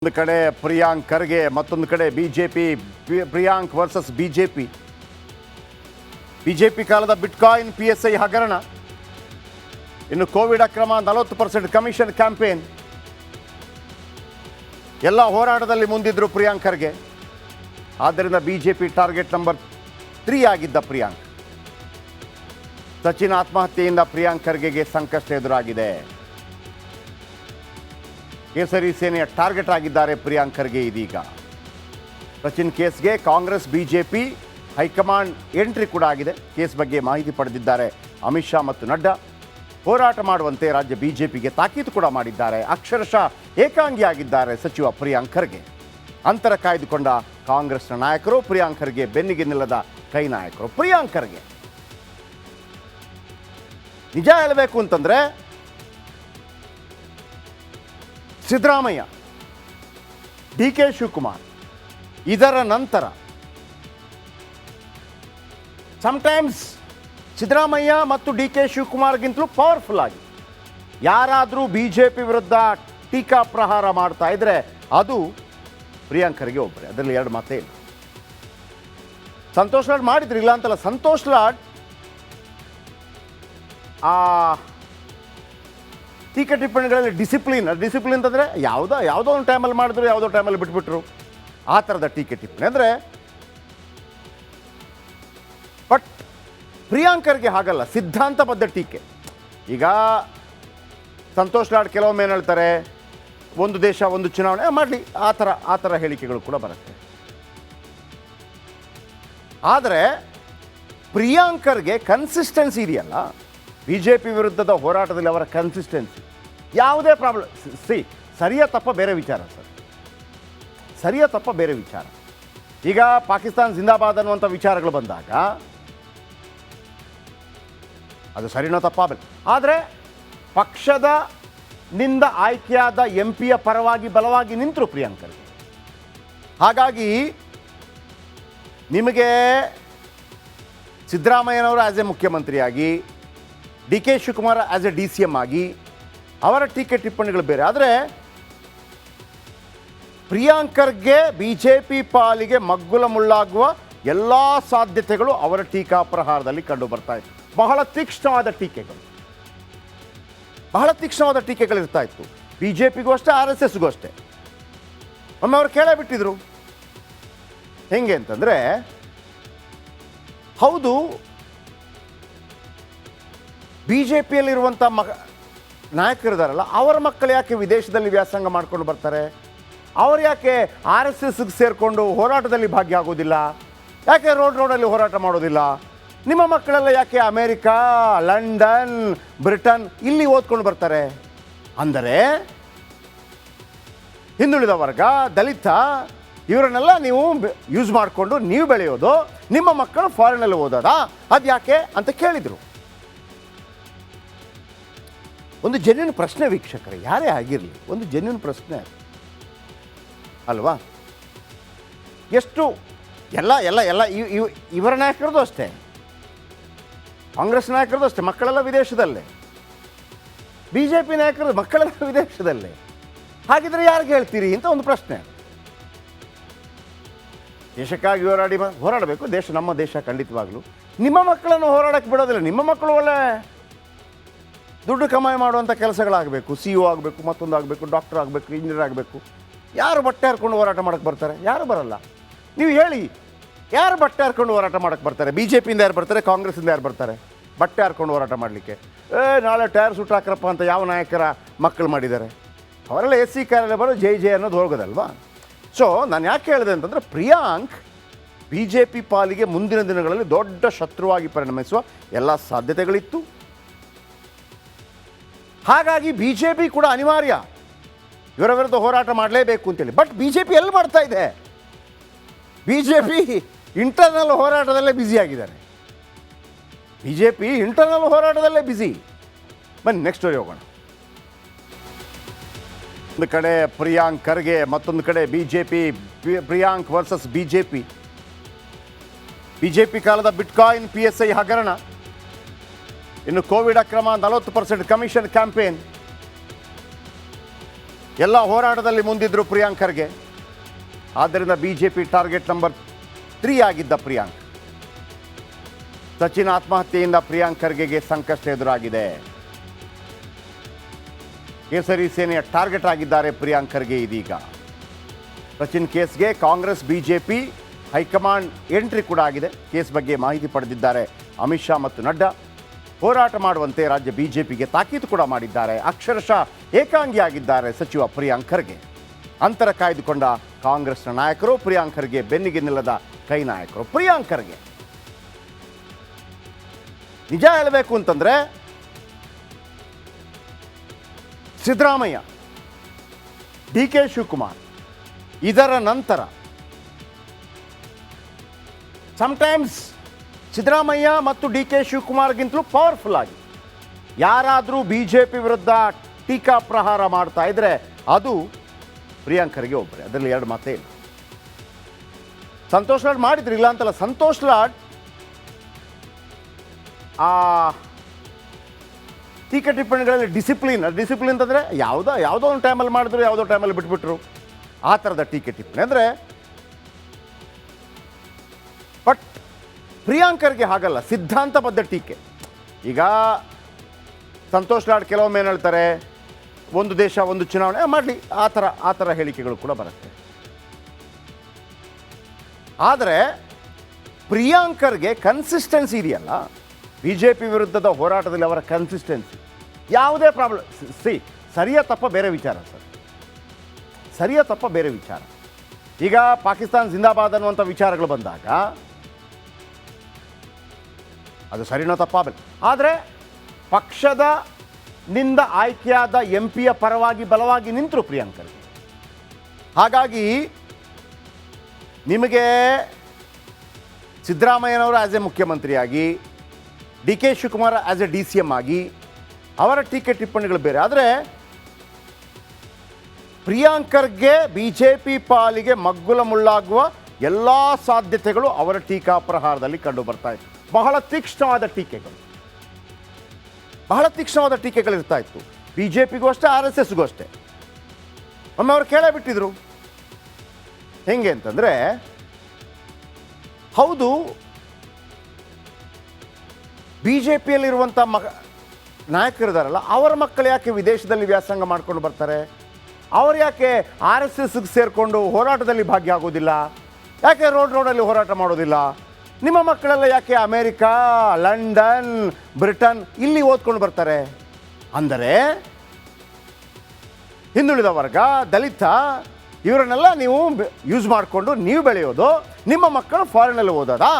ಒಂದು ಕಡೆ ಪ್ರಿಯಾಂಕ್ ಖರ್ಗೆ, ಮತ್ತೊಂದು ಕಡೆ BJP. Priyank versus BJP. BJP ಕಾಲದ ಬಿಟ್ಕಾಯಿನ್ PSI ಹಗರಣ, ಇನ್ನು ಕೋವಿಡ್ ಅಕ್ರಮ, 40% ಕಮಿಷನ್ ಕ್ಯಾಂಪೇನ್, ಎಲ್ಲ ಹೋರಾಟದಲ್ಲಿ ಮುಂದಿದ್ರು ಪ್ರಿಯಾಂಕ್ ಖರ್ಗೆ. ಆದ್ದರಿಂದ ಬಿಜೆಪಿ ಟಾರ್ಗೆಟ್ ನಂಬರ್ 3 ಆಗಿದ್ದ ಪ್ರಿಯಾಂಕ್. ಸಚಿನ್ ಆತ್ಮಹತ್ಯೆಯಿಂದ ಪ್ರಿಯಾಂಕ್ ಖರ್ಗೆಗೆ ಸಂಕಷ್ಟ ಎದುರಾಗಿದೆ. ಕೇಸರಿ ಸೇನೆಯ ಟಾರ್ಗೆಟ್ ಆಗಿದ್ದಾರೆ ಪ್ರಿಯಾಂಕ್ ಖರ್ಗೆ. ಇದೀಗ ಸಚಿನ್ ಕೇಸ್ಗೆ ಕಾಂಗ್ರೆಸ್ ಬಿಜೆಪಿ ಹೈಕಮಾಂಡ್ ಎಂಟ್ರಿ ಕೂಡ ಆಗಿದೆ. ಕೇಸ್ ಬಗ್ಗೆ ಮಾಹಿತಿ ಪಡೆದಿದ್ದಾರೆ ಅಮಿತ್ ಶಾ ಮತ್ತು ನಡ್ಡಾ. ಹೋರಾಟ ಮಾಡುವಂತೆ ರಾಜ್ಯ ಬಿಜೆಪಿಗೆ ತಾಕೀತು ಕೂಡ ಮಾಡಿದ್ದಾರೆ. ಅಕ್ಷರಶಃ ಏಕಾಂಗಿಯಾಗಿದ್ದಾರೆ ಸಚಿವ ಪ್ರಿಯಾಂಕ್ ಖರ್ಗೆ. ಅಂತರ ಕಾಯ್ದುಕೊಂಡ ಕಾಂಗ್ರೆಸ್ನ ನಾಯಕರು ಪ್ರಿಯಾಂಕ್ ಖರ್ಗೆ ಬೆನ್ನಿಗೆ ನಿಲ್ಲದ ಕೈ ನಾಯಕರು. ಪ್ರಿಯಾಂಕ್ ಖರ್ಗೆ ನಿಜ ಹೇಳಬೇಕು ಅಂತಂದ್ರೆ, ಸಿದ್ದರಾಮಯ್ಯ, DK ಶಿವಕುಮಾರ್ ಇದರ ನಂತರ ಸಮಟೈಮ್ಸ್ ಸಿದ್ದರಾಮಯ್ಯ ಮತ್ತು DK ಶಿವಕುಮಾರ್ಗಿಂತಲೂ ಪವರ್ಫುಲ್ ಆಗಿ ಯಾರಾದರೂ ಬಿಜೆಪಿ ವಿರುದ್ಧ ಟೀಕಾ ಪ್ರಹಾರ ಮಾಡ್ತಾ ಇದ್ರೆ ಅದು ಪ್ರಿಯಾಂಕ್ ಖರ್ಗೆ ಒಬ್ಬರೇ. ಅದರಲ್ಲಿ ಎರಡು ಮಾತೇ ಇಲ್ಲ. ಸಂತೋಷ್ ಲಾಡ್ ಮಾಡಿದ್ರು, ಇಲ್ಲ ಅಂತಲ್ಲ. ಸಂತೋಷ್ ಲಾಡ್ ಟೀಕೆ ಟಿಪ್ಪಣಿಗಳಲ್ಲಿ ಡಿಸಿಪ್ಲಿನ್ ಅಂತಂದರೆ ಯಾವುದೋ ಒಂದು ಟೈಮಲ್ಲಿ ಮಾಡಿದ್ರು, ಯಾವುದೋ ಟೈಮಲ್ಲಿ ಬಿಟ್ಬಿಟ್ರು, ಆ ಥರದ ಟೀಕೆ ಟಿಪ್ಪಣಿ ಅಂದರೆ. ಬಟ್ ಪ್ರಿಯಾಂಕ್ ಖರ್ಗೆ ಹಾಗಲ್ಲ, ಸಿದ್ಧಾಂತಬದ್ಧ ಟೀಕೆ. ಈಗ ಸಂತೋಷ್ ಲಾಡ್ ಕೆಲವೊಮ್ಮೆ ಏನು ಹೇಳ್ತಾರೆ, ಒಂದು ದೇಶ ಒಂದು ಚುನಾವಣೆ ಮಾಡಲಿ, ಆ ಥರ ಹೇಳಿಕೆಗಳು ಕೂಡ ಬರುತ್ತೆ. ಆದರೆ ಪ್ರಿಯಾಂಕ್ ಖರ್ಗೆ ಕನ್ಸಿಸ್ಟೆನ್ಸಿ ಇದೆಯಲ್ಲ, ಬಿಜೆಪಿ ವಿರುದ್ಧದ ಹೋರಾಟದಲ್ಲಿ ಅವರ ಕನ್ಸಿಸ್ಟೆನ್ಸಿ, ಯಾವುದೇ ಪ್ರಾಬ್ಲಮ್. ಸರಿಯ ತಪ್ಪ ಬೇರೆ ವಿಚಾರ ಸರ್, ಸರಿಯ ತಪ್ಪ ಬೇರೆ ವಿಚಾರ. ಈಗ ಪಾಕಿಸ್ತಾನ ಜಿಂದಾಬಾದ್ ಅನ್ನುವಂಥ ವಿಚಾರಗಳು ಬಂದಾಗ ಅದು ಸರಿನೋ ತಪ್ಪಾಗಲ್ಲ. ಆದರೆ ಪಕ್ಷದ ನಿಂದ ಆಯ್ಕೆಯಾದ MP ಪರವಾಗಿ ಬಲವಾಗಿ ನಿಂತರು ಪ್ರಿಯಾಂಕ್ ಖರ್ಗೆ. ಹಾಗಾಗಿ ನಿಮಗೆ ಸಿದ್ದರಾಮಯ್ಯನವರು ಆ್ಯಸ್ ಎ ಮುಖ್ಯಮಂತ್ರಿಯಾಗಿ, DK Shivakumar as A DCM ಆಗಿ ಅವರ ಟೀಕೆ ಟಿಪ್ಪಣಿಗಳು ಬೇರೆ. ಆದರೆ ಪ್ರಿಯಾಂಕ್ ಖರ್ಗೆ ಬಿಜೆಪಿ ಪಾಲಿಗೆ ಮಗ್ಗುಲ ಮುಳ್ಳಾಗುವ ಎಲ್ಲ ಸಾಧ್ಯತೆಗಳು ಅವರ ಟೀಕಾ ಪ್ರಹಾರದಲ್ಲಿ ಕಂಡು ಬರ್ತಾ ಇತ್ತು. ಬಹಳ ತೀಕ್ಷ್ಣವಾದ ಟೀಕೆಗಳಿರ್ತಾ ಇತ್ತು. ಬಿಜೆಪಿಗೂ ಅಷ್ಟೇ, RSSಗೂ ಅಷ್ಟೇ. ಒಮ್ಮೆ ಅವರು ಕೇಳೇ ಬಿಟ್ಟಿದ್ರು. ಹೆಂಗೆ ಅಂತಂದರೆ, ಹೌದು ಬಿಜೆಪಿಯಲ್ಲಿರುವಂಥ ನಾಯಕರಿದಾರಲ್ಲ, ಅವರ ಮಕ್ಕಳು ಯಾಕೆ ವಿದೇಶದಲ್ಲಿ ವ್ಯಾಸಂಗ ಮಾಡ್ಕೊಂಡು ಬರ್ತಾರೆ? ಅವರು ಯಾಕೆ RSSಗೆ ಸೇರಿಕೊಂಡು ಹೋರಾಟದಲ್ಲಿ ಭಾಗಿ ಆಗೋದಿಲ್ಲ? ಯಾಕೆ ರೋಡಲ್ಲಿ ಹೋರಾಟ ಮಾಡೋದಿಲ್ಲ? ನಿಮ್ಮ ಮಕ್ಕಳೆಲ್ಲ ಯಾಕೆ ಅಮೇರಿಕಾ, ಲಂಡನ್, ಬ್ರಿಟನ್ ಇಲ್ಲಿ ಓದ್ಕೊಂಡು ಬರ್ತಾರೆ? ಅಂದರೆ ಹಿಂದುಳಿದ ವರ್ಗ, ದಲಿತ ಇವರನ್ನೆಲ್ಲ ನೀವು ಯೂಸ್ ಮಾಡಿಕೊಂಡು ನೀವು ಬೆಳೆಯೋದು, ನಿಮ್ಮ ಮಕ್ಕಳು ಫಾರಿನಲ್ಲಿ ಓದೋದಾ? ಅದು ಯಾಕೆ ಅಂತ ಕೇಳಿದರು. ಒಂದು ಜೆನ್ಯೂನ್ ಪ್ರಶ್ನೆ ವೀಕ್ಷಕರೇ, ಯಾರೇ ಆಗಿರಲಿ, ಒಂದು ಜೆನ್ಯೂನ್ ಪ್ರಶ್ನೆ ಅಲ್ವಾ? ಎಷ್ಟು ಎಲ್ಲ ಇವರ ನಾಯಕರದು ಅಷ್ಟೇ, ಕಾಂಗ್ರೆಸ್ ನಾಯಕರದು ಅಷ್ಟೇ, ಮಕ್ಕಳೆಲ್ಲ ವಿದೇಶದಲ್ಲೇ. ಬಿಜೆಪಿ ನಾಯಕರದು ಮಕ್ಕಳೆಲ್ಲ ವಿದೇಶದಲ್ಲೇ. ಹಾಗಿದ್ರೆ ಯಾರಿಗೆ ಹೇಳ್ತೀರಿ ಅಂತ ಒಂದು ಪ್ರಶ್ನೆ. ದೇಶಕ್ಕಾಗಿ ಹೋರಾಡಬೇಕು. ನಮ್ಮ ದೇಶ ಖಂಡಿತವಾಗಲೂ. ನಿಮ್ಮ ಮಕ್ಕಳನ್ನು ಹೋರಾಡಕ್ಕೆ ಬಿಡೋದಿಲ್ಲ. ನಿಮ್ಮ ಮಕ್ಕಳು ಒಳ್ಳೆ ದುಡ್ಡು ಕಮಾಯಿ ಮಾಡುವಂಥ ಕೆಲಸಗಳಾಗಬೇಕು. CEO ಆಗಬೇಕು, ಮತ್ತೊಂದು ಆಗಬೇಕು, ಡಾಕ್ಟರ್ ಆಗಬೇಕು, ಇಂಜಿನಿಯರ್ ಆಗಬೇಕು. ಯಾರು ಬಟ್ಟೆ ಹರ್ಕೊಂಡು ಹೋರಾಟ ಮಾಡೋಕ್ಕೆ ಬರ್ತಾರೆ? ಯಾರು ಬರಲ್ಲ. ನೀವು ಹೇಳಿ, ಯಾರು ಬಟ್ಟೆ ಹರ್ಕೊಂಡು ಹೋರಾಟ ಮಾಡೋಕ್ಕೆ ಬರ್ತಾರೆ? ಬಿಜೆಪಿಯಿಂದ ಯಾರು ಬರ್ತಾರೆ? ಕಾಂಗ್ರೆಸ್ಸಿಂದ ಯಾರು ಬರ್ತಾರೆ ಬಟ್ಟೆ ಹರ್ಕೊಂಡು ಹೋರಾಟ ಮಾಡಲಿಕ್ಕೆ? ನಾಳೆ ಟೈರ್ ಸುಟ್ಟು ಹಾಕ್ರಪ್ಪ ಅಂತ ಯಾವ ನಾಯಕರ ಮಕ್ಕಳು ಮಾಡಿದ್ದಾರೆ? ಅವರೆಲ್ಲ SC ಕಾರಲ್ಲಿ ಬರೋ ಜೈ ಅನ್ನೋದು ಹೋಗೋದಲ್ವಾ? ಸೊ ನಾನು ಯಾಕೆ ಹೇಳಿದೆ ಅಂತಂದರೆ, ಪ್ರಿಯಾಂಕ್ ಬಿಜೆಪಿ ಪಾಲಿಗೆ ಮುಂದಿನ ದಿನಗಳಲ್ಲಿ ದೊಡ್ಡ ಶತ್ರುವಾಗಿ ಪರಿಣಮಿಸುವ ಎಲ್ಲ ಸಾಧ್ಯತೆಗಳಿತ್ತು. ಹಾಗಾಗಿ ಬಿಜೆಪಿ ಕೂಡ ಅನಿವಾರ್ಯ ಇವರ ವಿರುದ್ಧ ಹೋರಾಟ ಮಾಡಲೇಬೇಕು ಅಂತೇಳಿ. ಬಟ್ ಬಿಜೆಪಿ ಎಲ್ಲಿ ಮಾಡ್ತಾ ಇದೆ? ಬಿಜೆಪಿ ಇಂಟರ್ನಲ್ ಹೋರಾಟದಲ್ಲೇ ಬ್ಯುಸಿಯಾಗಿದ್ದಾರೆ. ಬನ್ನಿ ನೆಕ್ಸ್ಟ್ ಸ್ಟೋರಿ ಹೋಗೋಣ. ಒಂದು ಕಡೆ ಪ್ರಿಯಾಂಕ್ ಖರ್ಗೆ, ಮತ್ತೊಂದು ಕಡೆ BJP. Priyank versus BJP. BJP ಕಾಲದ ಬಿಟ್ಕಾಯಿನ್ PSI ಹಗರಣ, ಇನ್ನು ಕೋವಿಡ್ ಅಕ್ರಮ, 40% ಕಮಿಷನ್ ಕ್ಯಾಂಪೇನ್, ಎಲ್ಲ ಹೋರಾಟದಲ್ಲಿ ಮುಂದಿದ್ರು ಪ್ರಿಯಾಂಕ್ ಖರ್ಗೆ. ಆದ್ದರಿಂದ BJP ಟಾರ್ಗೆಟ್ ನಂಬರ್ 3 ಆಗಿದ್ದ ಪ್ರಿಯಾಂಕ್. ಸಚಿನ್ ಆತ್ಮಹತ್ಯೆಯಿಂದ ಪ್ರಿಯಾಂಕ್ ಖರ್ಗೆಗೆ ಸಂಕಷ್ಟ ಎದುರಾಗಿದೆ. ಕೇಸರಿ ಸೇನೆಯ ಟಾರ್ಗೆಟ್ ಆಗಿದ್ದಾರೆ ಪ್ರಿಯಾಂಕ್ ಖರ್ಗೆ ಇದೀಗ. ಸಚಿನ್ ಕೇಸ್ಗೆ ಕಾಂಗ್ರೆಸ್ BJP ಹೈಕಮಾಂಡ್ ಎಂಟ್ರಿ ಕೂಡ ಆಗಿದೆ. ಕೇಸ್ ಬಗ್ಗೆ ಮಾಹಿತಿ ಪಡೆದಿದ್ದಾರೆ ಅಮಿತ್ ಶಾ ಮತ್ತು ನಡ್ಡಾ. ಹೋರಾಟ ಮಾಡುವಂತೆ ರಾಜ್ಯ BJPಗೆ ತಾಕೀತು ಕೂಡ ಮಾಡಿದ್ದಾರೆ. ಅಕ್ಷರಶಃ ಏಕಾಂಗಿಯಾಗಿದ್ದಾರೆ ಸಚಿವ ಪ್ರಿಯಾಂಕ್ ಖರ್ಗೆ. ಅಂತರ ಕಾಯ್ದುಕೊಂಡ ಕಾಂಗ್ರೆಸ್ನ ನಾಯಕರು ಪ್ರಿಯಾಂಕ್ ಖರ್ಗೆ ಬೆನ್ನಿಗೆ ನಿಲ್ಲದ ಕೈ ನಾಯಕರು. ಪ್ರಿಯಾಂಕ್ ಖರ್ಗೆ ನಿಜ ಹೇಳಬೇಕು ಅಂತಂದ್ರೆ ಸಿದ್ದರಾಮಯ್ಯ, DK ಶಿವಕುಮಾರ್ ಇದರ ನಂತರ ಸಮಟೈಮ್ಸ್ ಸಿದ್ದರಾಮಯ್ಯ ಮತ್ತು DK ಶಿವಕುಮಾರ್ಗಿಂತಲೂ ಪವರ್ಫುಲ್ ಆಗಿ ಯಾರಾದರೂ BJP ವಿರುದ್ಧ ಟೀಕಾ ಪ್ರಹಾರ ಮಾಡ್ತಾ ಇದ್ರೆ ಅದು ಪ್ರಿಯಾಂಕ್ ಖರ್ಗೆ ಒಬ್ಬರೇ. ಅದರಲ್ಲಿ ಎರಡು ಮಾತೇ ಇಲ್ಲ. ಸಂತೋಷ್ ಲಾಡ್ ಮಾಡಿದ್ರು, ಇಲ್ಲ ಅಂತಲ್ಲ. ಸಂತೋಷ್ ಲಾಡ್ ಆ ಟೀಕೆ ಟಿಪ್ಪಣಿಗಳಲ್ಲಿ ಡಿಸಿಪ್ಲಿನ್ ಅಂತಂದರೆ ಯಾವುದೋ ಒಂದು ಟೈಮಲ್ಲಿ ಮಾಡಿದ್ರು, ಯಾವುದೋ ಟೈಮಲ್ಲಿ ಬಿಟ್ಬಿಟ್ರು, ಆ ಥರದ ಟೀಕೆ ಟಿಪ್ಪಣಿ ಅಂದರೆ. ಬಟ್ ಪ್ರಿಯಾಂಕ್ ಖರ್ಗೆ ಹಾಗಲ್ಲ, ಸಿದ್ಧಾಂತಬದ್ಧ ಟೀಕೆ. ಈಗ ಸಂತೋಷ್ ಲಾಡ್ ಕೆಲವೊಮ್ಮೆ ಏನು ಹೇಳ್ತಾರೆ, ಒಂದು ದೇಶ ಒಂದು ಚುನಾವಣೆ ಮಾಡಲಿ, ಆ ಥರ ಹೇಳಿಕೆಗಳು ಕೂಡ ಬರುತ್ತೆ. ಆದರೆ ಪ್ರಿಯಾಂಕ್ ಖರ್ಗೆ ಕನ್ಸಿಸ್ಟೆನ್ಸಿ ಇದೆಯಲ್ಲ, BJP ವಿರುದ್ಧದ ಹೋರಾಟದಲ್ಲಿ ಅವರ ಕನ್ಸಿಸ್ಟೆನ್ಸಿ, ಯಾವುದೇ ಪ್ರಾಬ್ಲಮ್. ಸರಿಯ ತಪ್ಪ ಬೇರೆ ವಿಚಾರ ಸರ್, ಸರಿಯ ತಪ್ಪ ಬೇರೆ ವಿಚಾರ. ಈಗ ಪಾಕಿಸ್ತಾನ್ ಜಿಂದಾಬಾದ್ ಅನ್ನುವಂಥ ವಿಚಾರಗಳು ಬಂದಾಗ ಅದು ಸರಿನೋ ತಪ್ಪಾಗಬೇಕು. ಆದರೆ ಪಕ್ಷದ ನಿಂದ ಆಯ್ಕೆಯಾದ MP ಪರವಾಗಿ ಬಲವಾಗಿ ನಿಂತರು ಪ್ರಿಯಾಂಕ್ ಖರ್ಗೆ. ಹಾಗಾಗಿ ನಿಮಗೆ ಸಿದ್ದರಾಮಯ್ಯನವರು ಆ್ಯಸ್ ಎ ಮುಖ್ಯಮಂತ್ರಿಯಾಗಿ, DK Shivakumar as A DCM ಆಗಿ ಅವರ ಟೀಕೆ ಟಿಪ್ಪಣಿಗಳು ಬೇರೆ. ಆದರೆ ಪ್ರಿಯಾಂಕ್ ಖರ್ಗೆ BJP ಪಾಲಿಗೆ ಮಗ್ಗುಲ ಮುಳ್ಳಾಗುವ ಎಲ್ಲ ಸಾಧ್ಯತೆಗಳು ಅವರ ಟೀಕಾ ಪ್ರಹಾರದಲ್ಲಿ ಕಂಡು ಬರ್ತಾ ಇತ್ತು. ಬಹಳ ತೀಕ್ಷ್ಣವಾದ ಟೀಕೆಗಳಿರ್ತಾ ಇತ್ತು. BJPಗೂ ಅಷ್ಟೇ, RSSಗೂ ಅಷ್ಟೇ. ಒಮ್ಮೆ ಅವ್ರು ಕೇಳೇ ಬಿಟ್ಟಿದ್ರು. ಹೆಂಗೆ ಅಂತಂದರೆ, ಹೌದು BJPಯಲ್ಲಿರುವಂಥ ನಾಯಕರಿದಾರಲ್ಲ, ಅವರ ಮಕ್ಕಳು ಯಾಕೆ ವಿದೇಶದಲ್ಲಿ ವ್ಯಾಸಂಗ ಮಾಡ್ಕೊಂಡು ಬರ್ತಾರೆ? ಅವ್ರು ಯಾಕೆ RSSಗೆ ಸೇರಿಕೊಂಡು ಹೋರಾಟದಲ್ಲಿ ಭಾಗಿಯಾಗೋದಿಲ್ಲ? ಯಾಕೆ ರೋಡಲ್ಲಿ ಹೋರಾಟ ಮಾಡೋದಿಲ್ಲ? ನಿಮ್ಮ ಮಕ್ಕಳೆಲ್ಲ ಯಾಕೆ ಅಮೇರಿಕಾ, ಲಂಡನ್, ಬ್ರಿಟನ್ ಇಲ್ಲಿ ಓದ್ಕೊಂಡು ಬರ್ತಾರೆ? ಅಂದರೆ ಹಿಂದುಳಿದ ವರ್ಗ, ದಲಿತ ಇವರನ್ನೆಲ್ಲ ನೀವು ಯೂಸ್ ಮಾಡಿಕೊಂಡು ನೀವು ಬೆಳೆಯೋದು, ನಿಮ್ಮ ಮಕ್ಕಳು ಫಾರಿನಲ್ಲಿ ಓದೋದಾ?